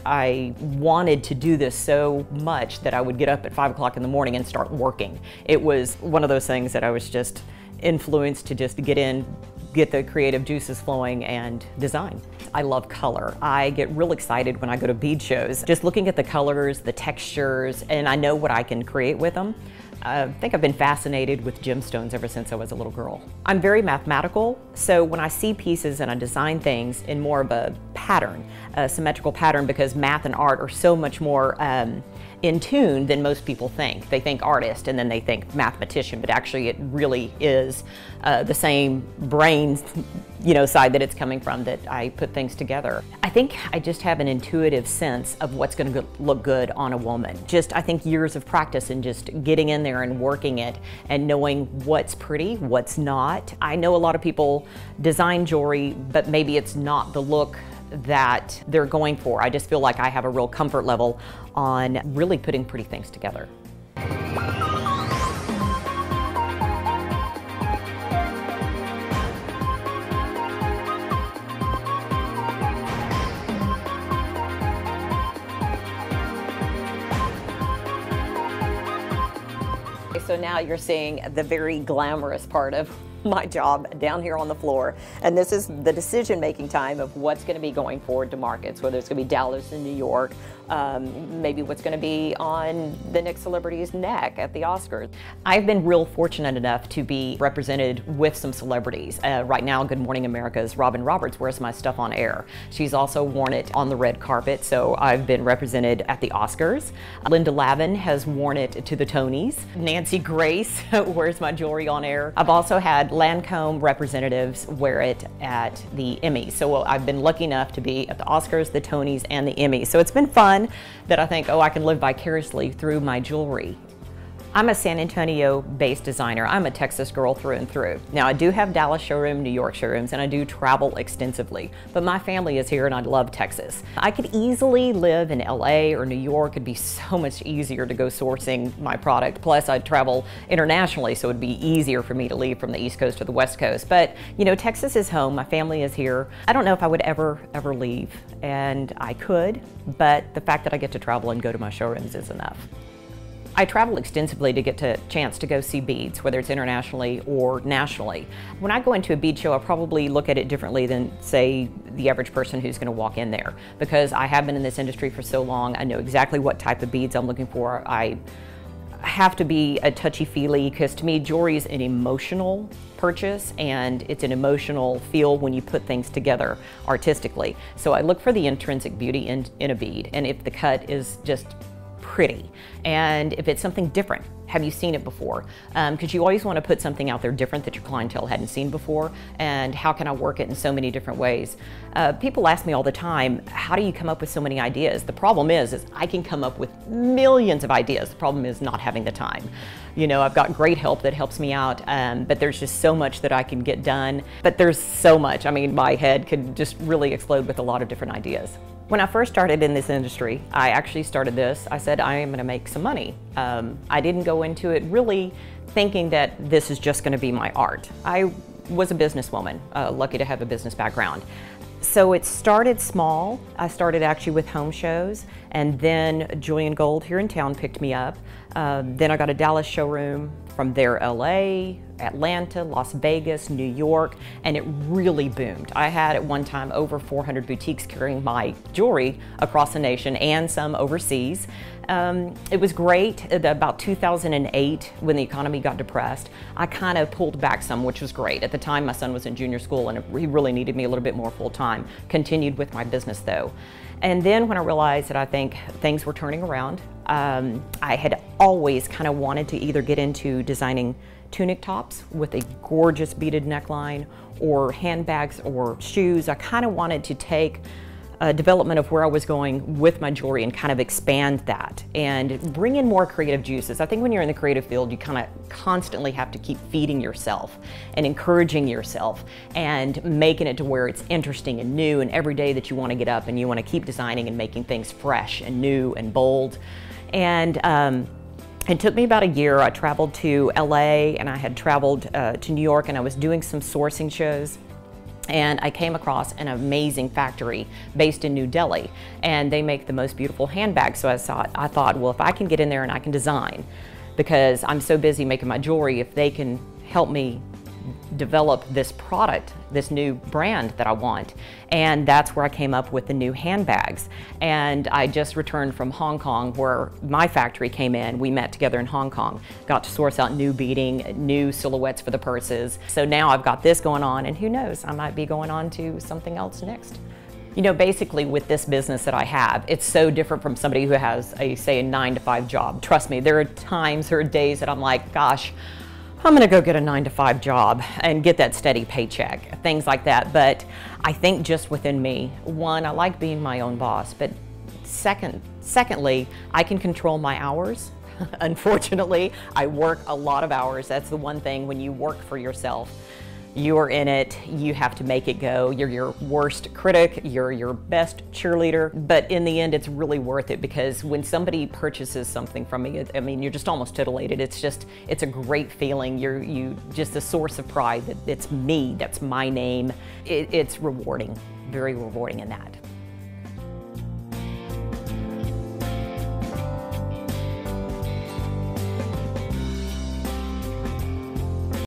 I wanted to do this so much that I would get up at 5 o'clock in the morning and start working. It was one of those things that I was just influenced to just get the creative juices flowing and design. I love color. I get real excited when I go to bead shows, just looking at the colors, the textures, and I know what I can create with them. I think I've been fascinated with gemstones ever since I was a little girl. I'm very mathematical, so when I see pieces and I design things in more of a pattern, a symmetrical pattern, because math and art are so much more in tune than most people think. They think artist and then they think mathematician, but actually it really is the same brain side that it's coming from that I put things together. I think I just have an intuitive sense of what's going to look good on a woman. I think years of practice and just getting in there and working it and knowing what's pretty, what's not. I know a lot of people design jewelry, but maybe it's not the look that they're going for. I just feel like I have a real comfort level on really putting pretty things together. So now you're seeing the very glamorous part of my job down here on the floor, and this is the decision-making time of what's going to be going forward to markets, whether it's going to be Dallas and New York, maybe what's going to be on the next celebrity's neck at the Oscars. I've been real fortunate enough to be represented with some celebrities. Right now, Good Morning America's Robin Roberts wears my stuff on air. She's also worn it on the red carpet, so I've been represented at the Oscars. Linda Lavin has worn it to the Tonys. Nancy Grace wears my jewelry on air. I've also had Lancome representatives wear it at the Emmys. So I've been lucky enough to be at the Oscars, the Tonys, and the Emmys. So it's been fun that I think, oh, I can live vicariously through my jewelry. I'm a San Antonio-based designer. I'm a Texas girl through and through. Now, I do have Dallas showroom, New York showrooms, and I do travel extensively, but my family is here and I love Texas. I could easily live in LA or New York. It'd be so much easier to go sourcing my product. Plus, I'd travel internationally, so it'd be easier for me to leave from the East Coast to the West Coast. But, Texas is home. My family is here. I don't know if I would ever leave, and I could, but the fact that I get to travel and go to my showrooms is enough. I travel extensively to get a chance to go see beads, whether it's internationally or nationally. When I go into a bead show, I probably look at it differently than, say, the average person who's going to walk in there. Because I have been in this industry for so long, I know exactly what type of beads I'm looking for. I have to be a touchy-feely, because to me, jewelry is an emotional purchase, and it's an emotional feel when you put things together artistically. So I look for the intrinsic beauty in a bead, and if the cut is just pretty, and if it's something different. Have you seen it before? Because you always want to put something out there different that your clientele hadn't seen before, and how can I work it in so many different ways? People ask me all the time, how do you come up with so many ideas? The problem is I can come up with millions of ideas. The problem is not having the time. I've got great help that helps me out, but there's just so much that I can get done. But there's so much. I mean, my head could just really explode with a lot of different ideas. When I first started in this industry, I actually started this. I said, I am going to make some money. I didn't go into it really thinking that this is just going to be my art. I was a businesswoman, lucky to have a business background. So it started small. I started actually with home shows, and then Julian Gold here in town picked me up. Then I got a Dallas showroom. From there, LA, Atlanta, Las Vegas, New York, and it really boomed. I had at one time over 400 boutiques carrying my jewelry across the nation and some overseas. It was great. About 2008, when the economy got depressed, I kind of pulled back some, which was great. At the time, my son was in junior school and he really needed me a little bit more full-time. Continued with my business though. And then when I realized that I think things were turning around, I had always kind of wanted to either get into designing tunic tops with a gorgeous beaded neckline, or handbags or shoes. I kind of wanted to take development of where I was going with my jewelry and kind of expand that and bring in more creative juices. I think when you're in the creative field, you kind of constantly have to keep feeding yourself and encouraging yourself and making it to where it's interesting and new, and every day that you want to get up and you want to keep designing and making things fresh and new and bold. And it took me about a year. I traveled to LA and I had traveled to New York, and I was doing some sourcing shows. And I came across an amazing factory based in New Delhi, and they make the most beautiful handbags. So I thought, well, if I can get in there and I can design, because I'm so busy making my jewelry, if they can help me develop this product, this new brand that I want. And that's where I came up with the new handbags. And I just returned from Hong Kong, where my factory came in. We met together in Hong Kong, got to source out new beading, new silhouettes for the purses. So now I've got this going on, and who knows, I might be going on to something else next. You know, basically with this business that I have, it's so different from somebody who has say a 9-to-5 job. Trust me, there are times, there are days that I'm like, gosh, I'm gonna go get a 9-to-5 job and get that steady paycheck, things like that. But I think just within me, one, I like being my own boss, but secondly, I can control my hours. Unfortunately, I work a lot of hours. That's the one thing when you work for yourself. You're in it, you have to make it go. You're your worst critic, you're your best cheerleader, but in the end, it's really worth it, because when somebody purchases something from me, I mean, you're just almost titillated. It's a great feeling. You just a source of pride that it's me, that's my name. It's rewarding, very rewarding in that.